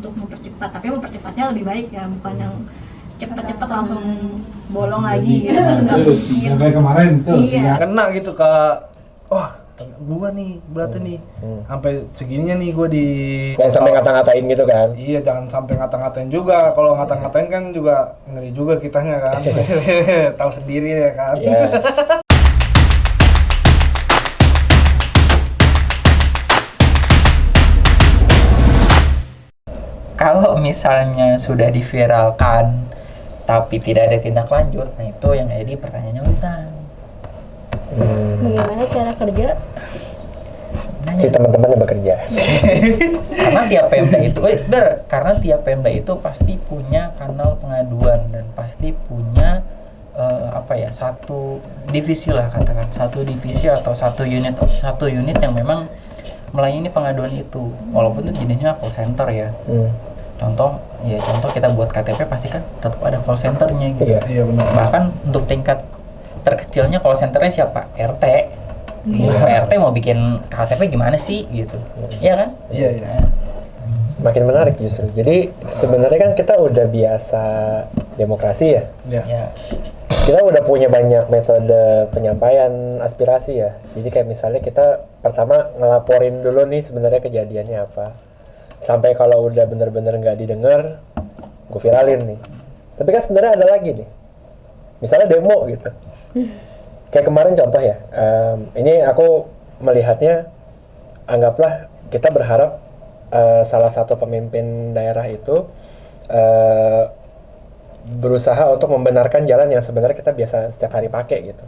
untuk mempercepat, tapi mempercepatnya lebih baik ya, bukan yang cepat-cepat langsung bolong lagi gitu. Kayak kemarin tuh. Iya. Kena gitu Kak. Wah, gua nih berarti nih sampai segininya nih gua di Jangan sampai ngata-ngatain gitu kan. Iya, jangan sampai ngata-ngatain juga. Kalau ngata-ngatain kan juga ngeri juga kitanya kan. Tahu sendiri ya kan. Yes. Kalau misalnya sudah diviralkan tapi tidak ada tindak lanjut, nah itu yang jadi pertanyaannya Witan. Bagaimana cara kerja? Si teman-teman yang bekerja. Karena tiap Pemda itu, karena tiap Pemda itu pasti punya kanal pengaduan dan pasti punya satu divisi lah katakan, satu divisi atau satu unit yang memang melayani pengaduan itu, walaupun itu jenisnya call center ya. Contoh kita buat KTP pasti kan tetap ada call centernya gitu. Iya benar. Bahkan untuk tingkat terkecilnya call centernya siapa? RT. RT mau bikin KTP gimana sih gitu. Iya kan? Iya. Makin menarik justru. Jadi sebenarnya kan kita udah biasa demokrasi ya. Ya. Kita udah punya banyak metode penyampaian aspirasi ya. Jadi kayak misalnya kita pertama ngelaporin dulu nih sebenarnya kejadiannya apa. Sampai kalau udah bener-bener nggak didengar, gue viralin nih. Tapi kan sebenarnya ada lagi nih. Misalnya demo gitu. Kayak kemarin contoh ya. Ini aku melihatnya, anggaplah kita berharap salah satu pemimpin daerah itu berusaha untuk membenarkan jalan yang sebenarnya kita biasa setiap hari pakai gitu.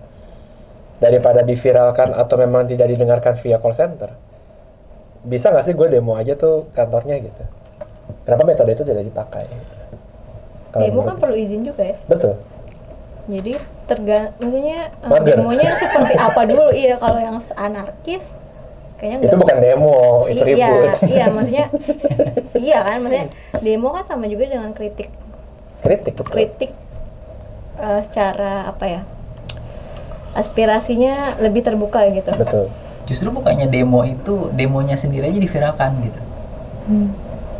Daripada diviralkan atau memang tidak didengarkan via call center, bisa nggak sih gue demo aja tuh kantornya gitu? Kenapa metode itu tidak dipakai? Demo kan perlu izin juga ya. Betul. Jadi maksudnya Mager. demonya seperti apa dulu? Iya, kalau yang anarkis kayaknya Itu bukan demo, itu ribut. Iya, maksudnya iya kan, maksudnya demo kan sama juga dengan kritik secara apa ya, aspirasinya lebih terbuka gitu. Betul. Justru bukannya demo itu demonya sendiri aja diviralkan gitu.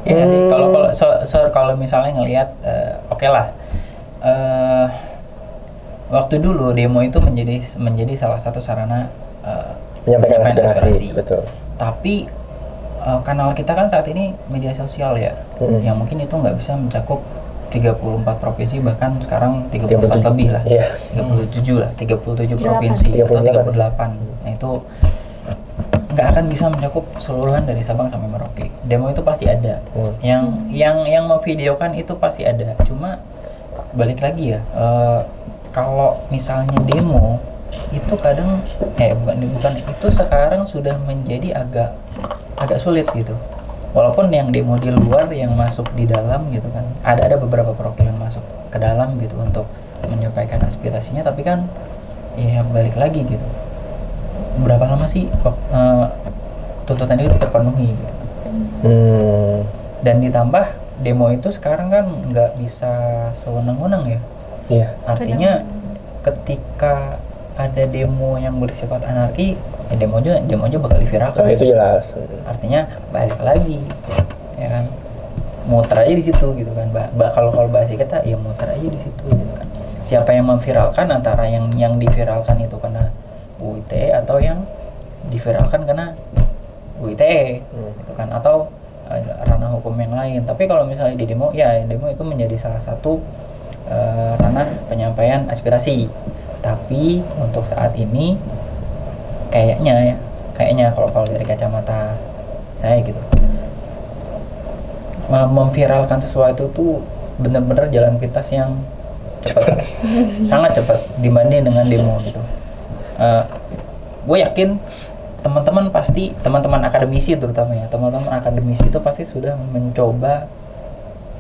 Ya sih. Kalau misalnya ngelihat oke lah. Waktu dulu demo itu menjadi salah satu sarana Menyampaikan aspirasi. Betul. Tapi kanal kita kan saat ini media sosial ya, yang mungkin itu nggak bisa mencakup 34 provinsi, bahkan sekarang 34 lebih lah. Iya. 37 provinsi atau 38. Nah itu nggak akan bisa mencakup seluruhan dari Sabang sampai Merauke. Demo itu pasti ada. Yang memvideokan itu pasti ada. Cuma balik lagi ya, kalau misalnya demo itu kadang bukan itu sekarang sudah menjadi agak sulit gitu. Walaupun yang demo di luar yang masuk di dalam gitu kan, ada beberapa perwakilan masuk ke dalam gitu untuk menyampaikan aspirasinya, tapi kan ya balik lagi gitu, berapa lama sih tuntutan itu terpenuhi gitu. Dan ditambah demo itu sekarang kan nggak bisa sewenang-wenang ya. Iya. Artinya ketika ada demo yang bersifat anarki, ya demo aja bakal diviralkan. Itu jelas. Artinya balik lagi, ya kan, muter aja di situ gitu kan. Kalau bahasa kita ya muter aja di situ gitu kan. Siapa yang memviralkan, antara yang diviralkan itu karena UU ITE atau yang diviralkan karena UU ITE gitu kan, atau ranah hukum yang lain. Tapi kalau misalnya di demo, ya demo itu menjadi salah satu ranah penyampaian aspirasi. Tapi untuk saat ini kayaknya kalau dari kacamata saya gitu, memviralkan sesuatu tuh benar-benar jalan pintas yang cepat, sangat cepat dibanding dengan demo gitu. Gue yakin teman-teman akademisi terutama ya, teman-teman akademisi itu pasti sudah mencoba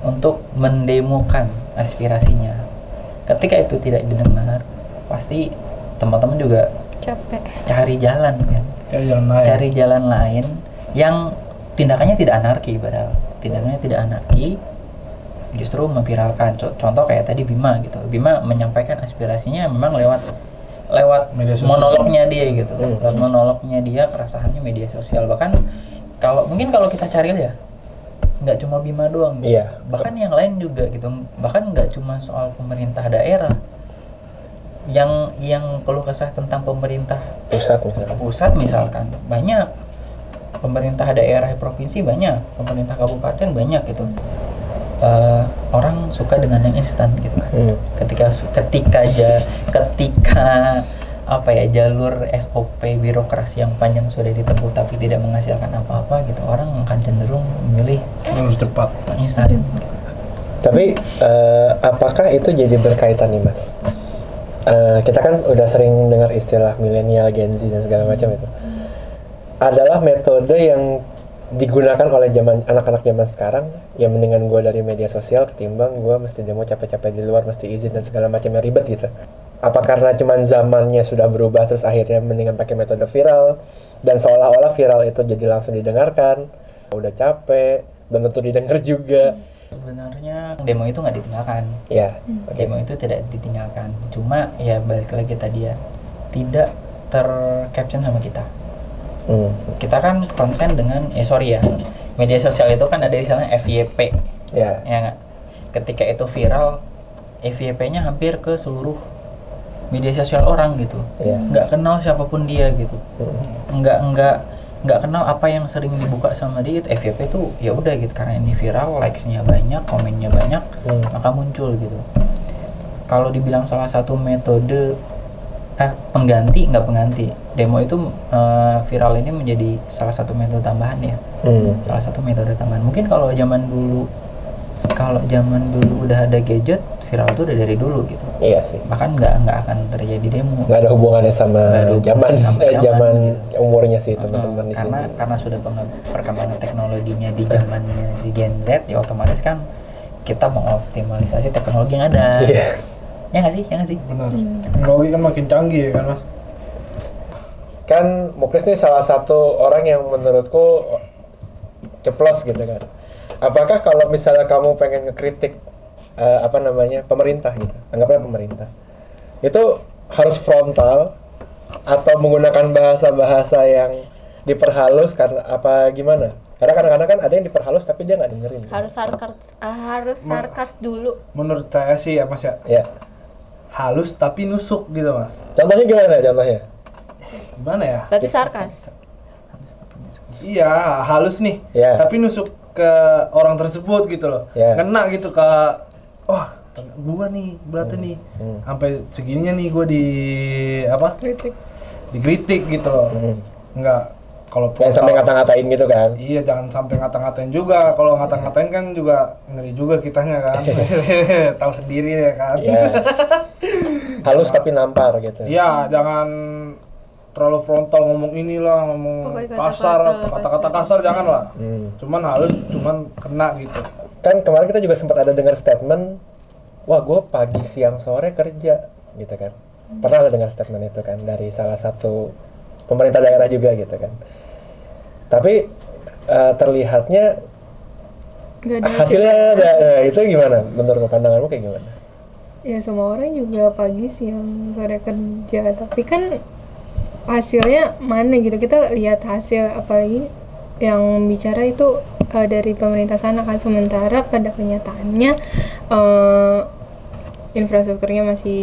untuk mendemokan aspirasinya. Ketika itu tidak didengar, pasti teman-teman juga capek cari jalan kan, cari jalan lain yang tindakannya tidak anarki, padahal tindakannya tidak anarki, justru memviralkan. Contoh kayak tadi Bima gitu, Bima menyampaikan aspirasinya memang lewat monolognya dia gitu, lewat monolognya dia, keresahannya media sosial. Bahkan kalau kita cari ya, nggak cuma Bima doang gitu. Iya. Bahkan yang lain juga gitu, bahkan nggak cuma soal pemerintah daerah yang keluh kesah tentang pemerintah pusat misalkan banyak, pemerintah daerah provinsi banyak, pemerintah kabupaten banyak gitu. Orang suka dengan yang instan gitu kan. Ketika apa ya, jalur SOP birokrasi yang panjang sudah ditempuh tapi tidak menghasilkan apa-apa gitu, orang akan cenderung memilih cepat instan. Tapi apakah itu jadi berkaitan nih Mas? Kita kan udah sering dengar istilah milenial, Gen Z dan segala macam itu. Adalah metode yang digunakan oleh anak-anak zaman sekarang, yang mendingan gue dari media sosial ketimbang gue mesti demo capek-capek di luar, mesti izin dan segala macam yang ribet gitu. Apa karena cuman zamannya sudah berubah terus akhirnya mendingan pakai metode viral, dan seolah-olah viral itu jadi langsung didengarkan, udah capek, belum tentu didengar juga. Sebenarnya demo itu nggak ditinggalkan. Ya. Demo itu tidak ditinggalkan. Cuma ya balik lagi tadi ya, tidak tercaption sama kita. Kita kan konsen dengan media sosial itu kan ada istilahnya FYP. Ya nggak. Ketika itu viral, FYP-nya hampir ke seluruh media sosial orang gitu. Nggak kenal siapapun dia gitu. Nggak kenal apa yang sering dibuka sama dia, itu FYP tuh ya udah gitu, karena ini viral, likes-nya banyak, komennya banyak, maka muncul gitu. Kalau dibilang salah satu metode pengganti, nggak pengganti. Demo itu viral ini menjadi salah satu metode tambahan ya. Salah satu metode tambahan. Mungkin kalau zaman dulu udah ada gadget, viral itu udah dari dulu gitu. Iya sih. Bahkan nggak akan terjadi demo. Nggak ada hubungannya sama zaman gitu. Umurnya sih teman-teman di sini. Karena sudah perkembangan teknologinya di zamannya si Gen Z, ya otomatis kan kita mengoptimalisasi teknologi yang ada. Iya. Ya nggak sih? Benar. Teknologi kan makin canggih ya kan Mas. Kan Muklis nih salah satu orang yang menurutku ceplos gitu kan. Apakah kalau misalnya kamu pengen ngekritik pemerintah gitu, anggaplah pemerintah, itu harus frontal atau menggunakan bahasa-bahasa yang diperhalus karena apa gimana? Karena kadang-kadang kan ada yang diperhalus tapi dia nggak dengerin. Harus sarkas dulu. Menurut saya sih ya Mas ya. Halus tapi nusuk gitu Mas. Contohnya gimana contohnya? Gimana ya? Berarti sarkas. Iya, halus nih. Tapi nusuk ke orang tersebut gitu loh. Kena gitu ke gua nih berarti nih sampai segininya nih gua dikritik gitu loh. Enggak, kalau jangan sampai ngata-ngatain gitu kan. Iya, jangan sampai ngata-ngatain juga. Kalau ngata-ngatain kan juga ngeri juga kitanya kan. Tahu sendiri ya kan. Halus tapi nampar gitu. Iya, jangan terlalu frontal ngomong inilah, ngomong kasar, kata-kata kasar jangan lah. Cuman halus, cuman kena gitu. Kan kemarin kita juga sempat ada dengar statement, wah gue pagi siang sore kerja gitu kan. Pernah ada dengar statement itu kan dari salah satu pemerintah daerah juga gitu kan. Tapi terlihatnya hasilnya itu gimana? Menurut pandanganmu kayak gimana? Ya semua orang juga pagi siang sore kerja, tapi kan hasilnya mana gitu, kita lihat hasil, apalagi yang bicara itu dari pemerintah sana kan, sementara pada kenyataannya infrastrukturnya masih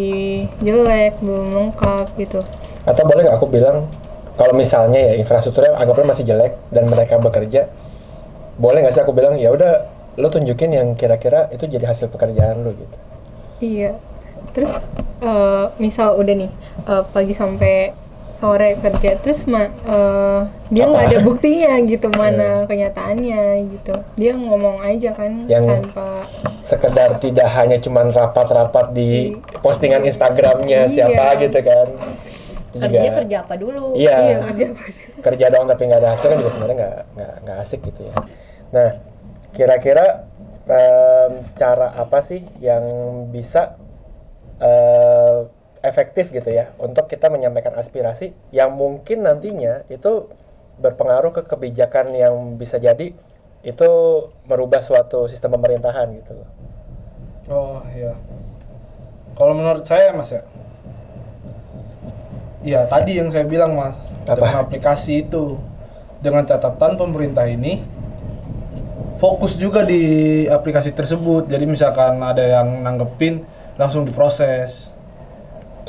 jelek, belum lengkap gitu. Atau boleh nggak aku bilang, kalau misalnya ya infrastrukturnya anggapnya masih jelek dan mereka bekerja, boleh nggak sih aku bilang ya udah lo tunjukin yang kira-kira itu jadi hasil pekerjaan lo gitu. Iya, terus misal udah nih pagi sampai sore kerja, terus dia nggak ada buktinya gitu, mana kenyataannya gitu, dia ngomong aja kan yang tanpa sekedar, tidak hanya cuman rapat-rapat di postingan Instagramnya siapa gitu kan. Kerja apa dulu? Iya, kerja doang tapi nggak ada hasil kan juga sebenarnya nggak asik gitu ya. Nah, kira-kira cara apa sih yang bisa efektif gitu ya untuk kita menyampaikan aspirasi yang mungkin nantinya itu berpengaruh ke kebijakan yang bisa jadi itu merubah suatu sistem pemerintahan gitu loh. Oh iya. Kalau menurut saya Mas ya, ya tadi yang saya bilang Mas, dengan aplikasi itu, dengan catatan pemerintah ini fokus juga di aplikasi tersebut. Jadi misalkan ada yang nanggepin, langsung diproses.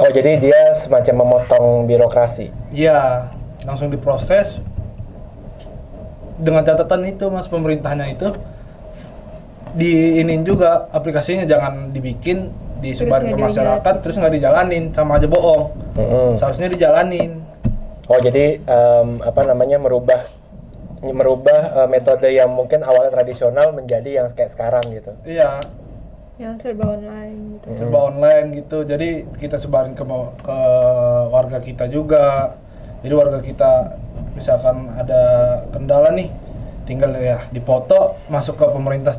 Oh, jadi dia semacam memotong birokrasi. Iya, langsung diproses. Dengan catatan itu Mas, pemerintahnya itu diinin juga aplikasinya jangan dibikin, disebarin ke masyarakat terus nggak dijalanin, sama aja bohong. Seharusnya dijalanin. Oh, jadi merubah metode yang mungkin awalnya tradisional menjadi yang kayak sekarang gitu. Iya. Yang serba online gitu. Serba online gitu. Jadi kita sebarin ke warga kita juga. Jadi warga kita misalkan ada kendala nih, tinggal ya dipoto, masuk ke pemerintah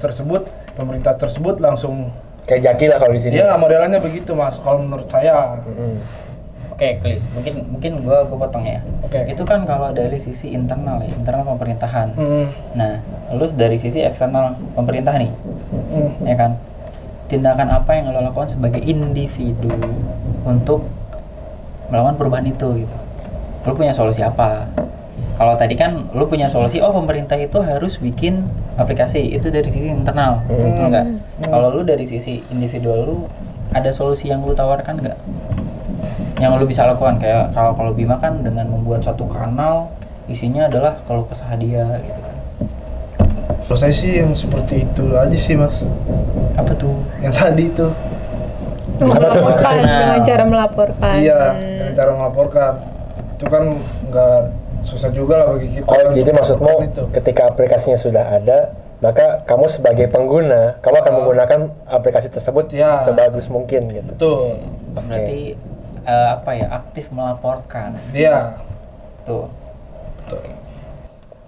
tersebut langsung kayak Jaki lah kalau di sini. Iya, modelannya begitu Mas kalau menurut saya. Oke, Klis, mungkin gua potong ya. Oke. Itu kan kalau dari sisi internal ya, internal pemerintahan. Nah, lu dari sisi eksternal pemerintah nih, ya kan? Tindakan apa yang lo lakukan sebagai individu untuk melakukan perubahan itu gitu? Lu punya solusi apa? Kalau tadi kan lu punya solusi, oh pemerintah itu harus bikin aplikasi, itu dari sisi internal, betul nggak? Kalau lu dari sisi individual lu, ada solusi yang lu tawarkan nggak? Yang lu bisa lakukan, kayak kalau Bima kan dengan membuat suatu kanal, isinya adalah kalau kesah dia gitu kan. Kalau saya sih yang seperti itu aja sih Mas. Apa tuh? Yang tadi itu. Melaporkan dengan cara melaporkan. Iya, dengan cara melaporkan. Itu kan nggak susah juga lah bagi kita. Oh, jadi maksudmu ketika aplikasinya sudah ada, maka kamu sebagai pengguna, kamu akan menggunakan aplikasi tersebut sebagus mungkin gitu. Betul. Berarti aktif melaporkan. Iya. Tuh.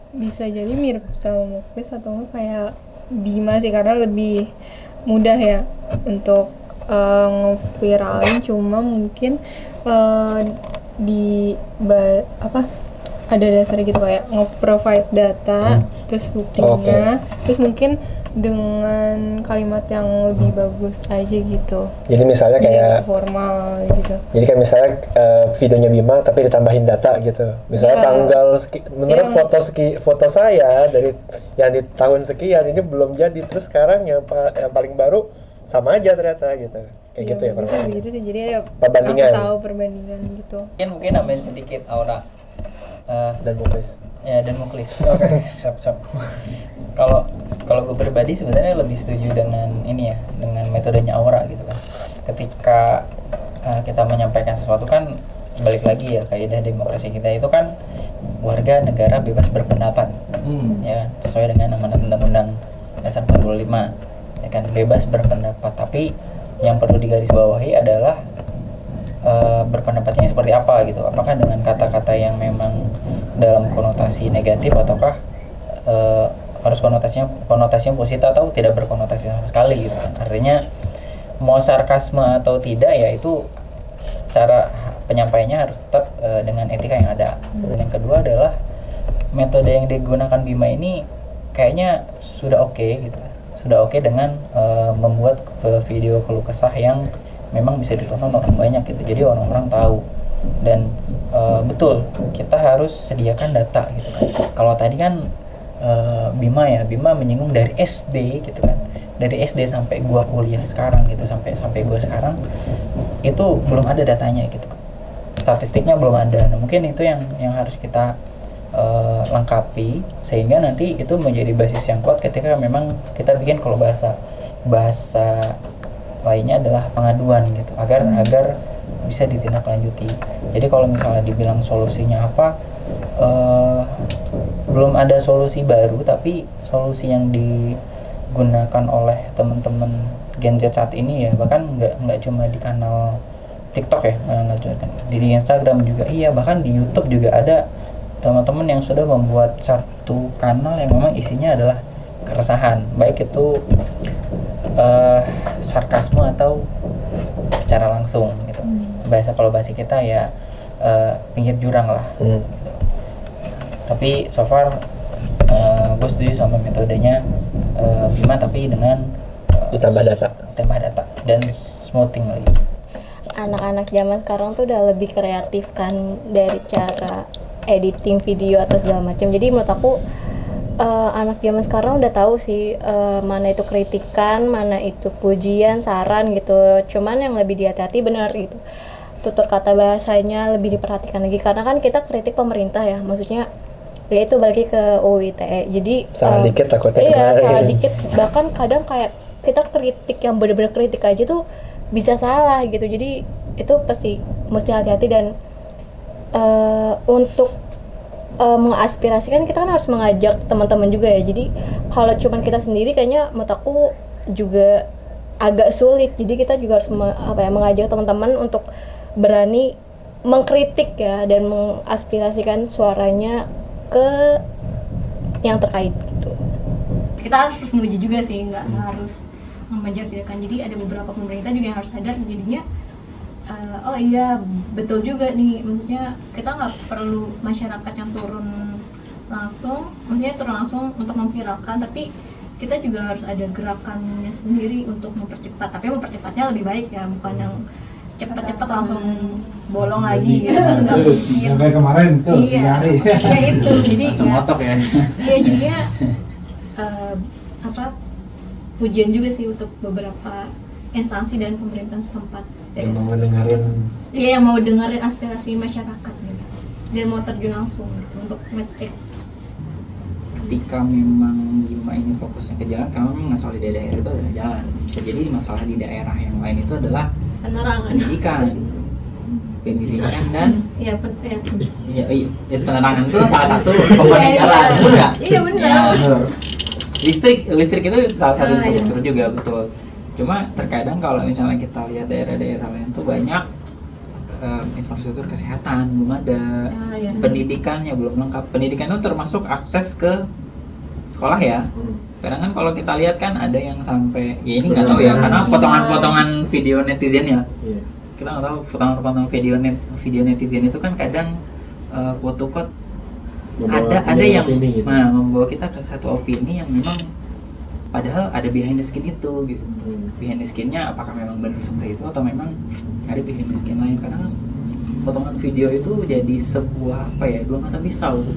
Bisa jadi mirip sama Muklis atau enggak kayak Bima sih, karena lebih mudah ya untuk ngeviralin, cuma mungkin ada dasarnya gitu, kayak nge-provide data terus buktinya, terus mungkin dengan kalimat yang lebih bagus aja gitu. Jadi misalnya kayak formal gitu. Jadi kayak misalnya videonya Bima tapi ditambahin data gitu. Misalnya tanggal menurut foto saya dari yang di tahun sekian ini belum jadi, terus sekarang yang paling baru sama aja ternyata gitu. Kayak gitu ya bisa begitu sih. Jadi ada perbandingan. tahu perbandingan gitu. Mungkin nambahin sedikit Aura. Dan Muklis. Ya, dan Muklis. Oke, siap. Kalau gue pribadi sebenarnya lebih setuju dengan ini ya, dengan metodenya Aura gitu kan. Ketika kita menyampaikan sesuatu kan, balik lagi ya, kaidah demokrasi kita itu kan warga negara bebas berpendapat, ya sesuai dengan amanat Undang-Undang Dasar 45, ya kan, bebas berpendapat. Tapi yang perlu digarisbawahi adalah berpendapatnya seperti apa gitu. Apakah dengan kata-kata yang memang dalam konotasi negatif, ataukah harus konotasinya positif atau tidak berkonotasi sama sekali gitu kan. Artinya mau sarkasme atau tidak ya itu cara penyampaiannya harus tetap dengan etika yang ada. Dan yang kedua adalah metode yang digunakan Bima ini kayaknya sudah oke gitu. Sudah oke dengan membuat video keluh kesah yang memang bisa ditonton orang banyak gitu. Jadi orang-orang tahu. Dan betul, kita harus sediakan data gitu kan. Kalau tadi kan Bima menyinggung dari SD gitu kan, dari SD sampai gua kuliah sekarang gitu, sampai gua sekarang itu belum ada datanya gitu, statistiknya belum ada. Nah, mungkin itu yang harus kita lengkapi sehingga nanti itu menjadi basis yang kuat ketika memang kita bikin, kalau bahasa lainnya adalah pengaduan gitu, agar bisa ditindaklanjuti. Jadi kalau misalnya dibilang solusinya apa, belum ada solusi baru, tapi solusi yang digunakan oleh teman-teman Gen Z saat ini ya, bahkan nggak cuma di kanal TikTok ya, di Instagram juga iya, bahkan di YouTube juga ada teman-teman yang sudah membuat satu kanal yang memang isinya adalah keresahan, baik itu sarkasme atau secara langsung gitu. Kalau bahasa kita ya pinggir jurang lah. Tapi so far gue setuju sama metodenya Bima, tapi dengan ditambah data dan smoothing lagi. Anak-anak zaman sekarang tuh udah lebih kreatif kan dari cara editing video atau segala macam. Jadi menurut aku anak zaman sekarang udah tahu sih mana itu kritikan, mana itu pujian, saran gitu. Cuman yang lebih dihati-hati benar gitu. Tutur kata bahasanya lebih diperhatikan lagi karena kan kita kritik pemerintah ya, maksudnya ya itu balik ke UU ITE. Jadi Salah dikit takutnya iya, kemarin. salah dikit. Bahkan kadang kayak kita kritik yang benar-benar kritik aja tuh bisa salah gitu. Jadi itu pasti mesti hati-hati dan untuk mengaspirasikan kita kan harus mengajak teman-teman juga ya. Jadi kalau cuman kita sendiri kayaknya menurut aku juga agak sulit. Jadi kita juga harus mengajak teman-teman untuk berani mengkritik ya dan mengaspirasikan suaranya ke yang terkait gitu. Kita harus menguji juga sih, nggak harus membajakan. Jadi ada beberapa pemerintah juga yang harus sadar jadinya oh iya betul juga nih, maksudnya kita nggak perlu masyarakat yang turun langsung untuk memviralkan, tapi kita juga harus ada gerakannya sendiri untuk mempercepat, tapi mempercepatnya lebih baik ya, bukan yang cepat-cepat langsung bolong lagi gitu. Nggak mungkin. Kayak kemarin tuh, Iya, 3 hari. ya itu, jadi Langsung motok ya. Iya jadinya pujian juga sih untuk beberapa instansi dan pemerintahan setempat. Yang mau dengerin. Iya, yang mau dengerin aspirasi masyarakat gitu. Dan mau terjun langsung gitu untuk ngecek. Ketika memang Bima ini fokusnya ke jalan, karena memang masalah di daerah itu adalah jalan. Bisa jadi masalah di daerah yang lain itu adalah Penerangan. pendidikan dan Iya, penerangan itu salah satu komponen jalan, betul nggak? Iya benar. Ya, listrik itu salah satu Ah, iya. infrastruktur juga, betul. Cuma terkadang kalau misalnya kita lihat daerah-daerah lain tuh banyak infrastruktur kesehatan belum ada, Iya. pendidikannya belum lengkap. Pendidikan itu termasuk akses ke sekolah ya. Kadang kan kalau kita lihat kan ada yang sampai, ya ini nggak tahu ya, karena potongan-potongan video netizen ya. Iya. Kita nggak tahu potongan-potongan video netizen itu kan kadang quote-unquote ada yang gitu. membawa kita ke satu opini yang memang padahal ada behind the skin itu gitu. Behind the skinnya apakah memang benar seperti itu atau memang ada behind the skin lain, karena kan potongan video itu jadi sebuah dua mata pisau tuh.